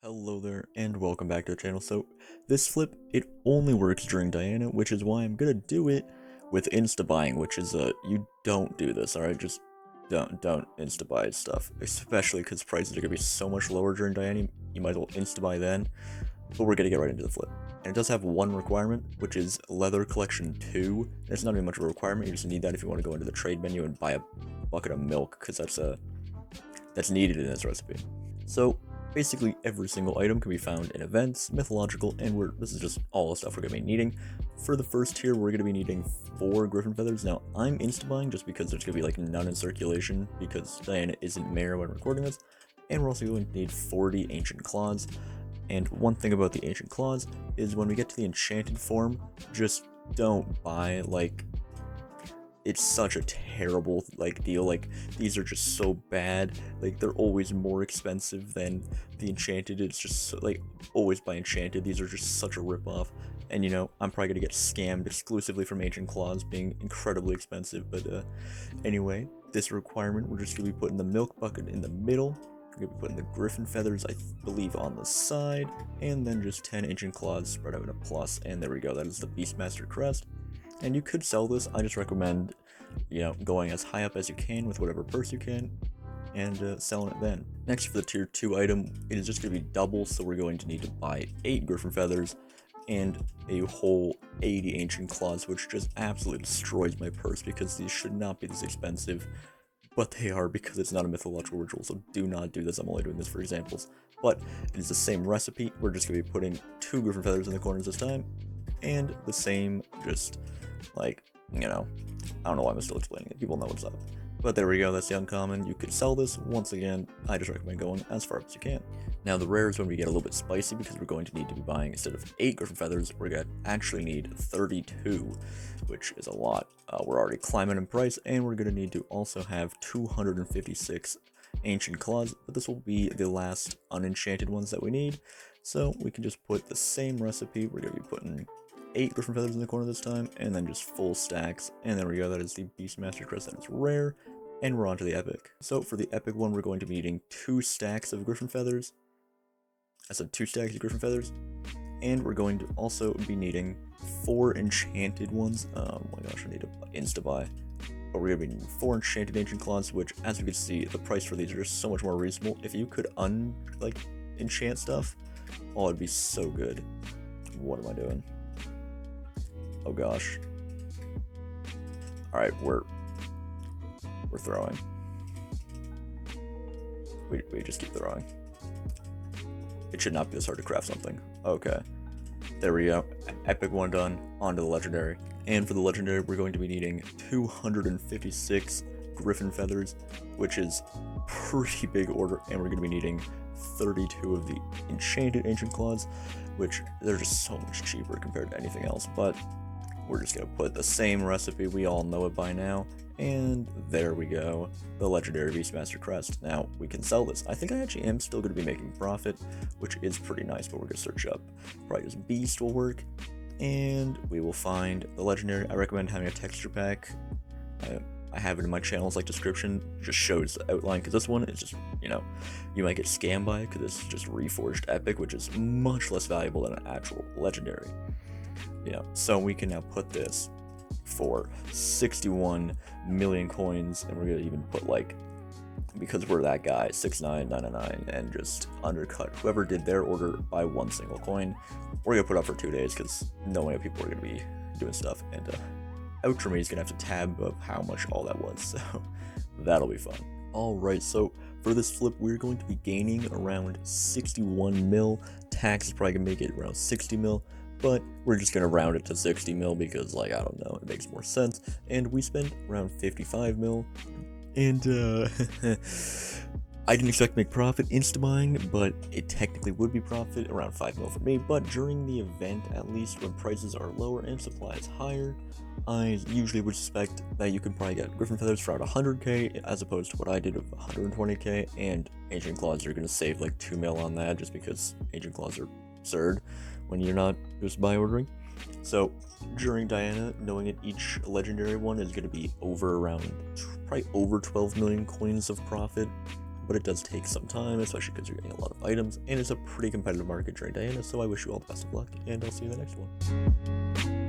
Hello there, and welcome back to the channel. So, this flip, it only works during Diana, which is why I'm gonna do it with insta-buying, which is, you don't do this, alright? Just don't insta-buy stuff, especially because prices are gonna be so much lower during Diana, you might as well insta-buy then, but we're gonna get right into the flip. And it does have one requirement, which is Leather Collection 2. It's not even much of a requirement, you just need that if you want to go into the trade menu and buy a bucket of milk, because that's needed in this recipe. So, basically every single item can be found in events, mythological, and this is just all the stuff we're going to be needing. For the first tier, we're going to be needing 4 griffin feathers. Now, I'm insta-buying just because there's going to be like none in circulation because Diana isn't mayor when recording this. And we're also going to need 40 ancient claws. And one thing about the ancient claws is when we get to the enchanted form, just don't buy like... It's such a terrible deal. Like, these are just so bad. Like, they're always more expensive than the enchanted. It's just so, like, always buy enchanted. These are just such a ripoff. And you know, I'm probably gonna get scammed exclusively from ancient claws being incredibly expensive. But anyway, this requirement, we're just gonna be putting the milk bucket in the middle. We're gonna be putting the griffin feathers, I believe, on the side, and then just 10 ancient claws spread out in a plus. And there we go. That is the Beastmaster crest. And you could sell this. I just recommend, you know, going as high up as you can with whatever purse you can and selling it then. Next, for the tier 2 item, it is just going to be double, so we're going to need to buy 8 griffin feathers and a whole 80 ancient claws, which just absolutely destroys my purse because these should not be this expensive, but they are because it's not a mythological ritual, so do not do this. I'm only doing this for examples. But it is the same recipe. We're just going to be putting 2 griffin feathers in the corners this time, and the same, just like, you know, I don't know why I'm still explaining it, people know what's up. But there we go, that's the uncommon. You could sell this. Once again, I just recommend going as far up as you can. Now the rare is when we get a little bit spicy because we're going to need to be buying, instead of 8 griffin feathers, we're going to actually need 32, which is a lot. We're already climbing in price, and we're going to need to also have 256 ancient claws, but this will be the last unenchanted ones that we need. So we can just put the same recipe. We're going to be putting 8 griffin feathers in the corner this time, and then just full stacks. And there we go, that is the Beastmaster crest, that is rare, and we're on to the epic. So for the epic one, we're going to be needing 2 stacks of griffin feathers. I said 2 stacks of griffin feathers, and we're going to also be needing 4 enchanted ones. Oh my gosh, I need to insta-buy. But we're going to be needing 4 enchanted ancient claws, which, as you can see, the price for these are just so much more reasonable. If you could enchant stuff, oh, it'd be so good. What am I doing? Oh gosh. Alright, we're throwing. We just keep throwing. It should not be this hard to craft something. Okay. There we go. Epic one done. On to the legendary. And for the legendary, we're going to be needing 256 griffin feathers, which is pretty big order, and we're going to be needing 32 of the enchanted ancient claws, which they're just so much cheaper compared to anything else. But we're just going to put the same recipe, we all know it by now, and there we go, the legendary Beastmaster crest. Now, we can sell this. I think I actually am still going to be making profit, which is pretty nice, but we're going to search up, probably just Beast will work, and we will find the legendary. I recommend having a texture pack. I have it in my channel's description, just shows the outline, because this one is just, you know, you might get scammed by it, because it's just reforged epic, which is much less valuable than an actual legendary. You know, so we can now put this for 61 million coins, and we're gonna even put because we're that guy, 69999, and just undercut whoever did their order by 1 single coin. We're gonna put up for 2 days because no way people are gonna be doing stuff, and Outro is gonna have to tab of how much all that was, so that'll be fun. Alright, so for this flip, we're going to be gaining around 61 mil. Tax is probably gonna make it around 60 mil. But we're just going to round it to 60 mil because, I don't know, it makes more sense. And we spent around 55 mil. And, I didn't expect to make profit insta-buying, but it technically would be profit, around 5 mil for me. But during the event, at least, when prices are lower and supply is higher, I usually would suspect that you can probably get griffin feathers for around 100k, as opposed to what I did of 120k. And ancient claws, you're going to save 2 mil on that, just because ancient claws are absurd when you're not just buy ordering. So during Diana, knowing that each legendary one is going to be over around probably over 12 million coins of profit, but it does take some time, especially because you're getting a lot of items, and it's a pretty competitive market during Diana, so I wish you all the best of luck, and I'll see you in the next one.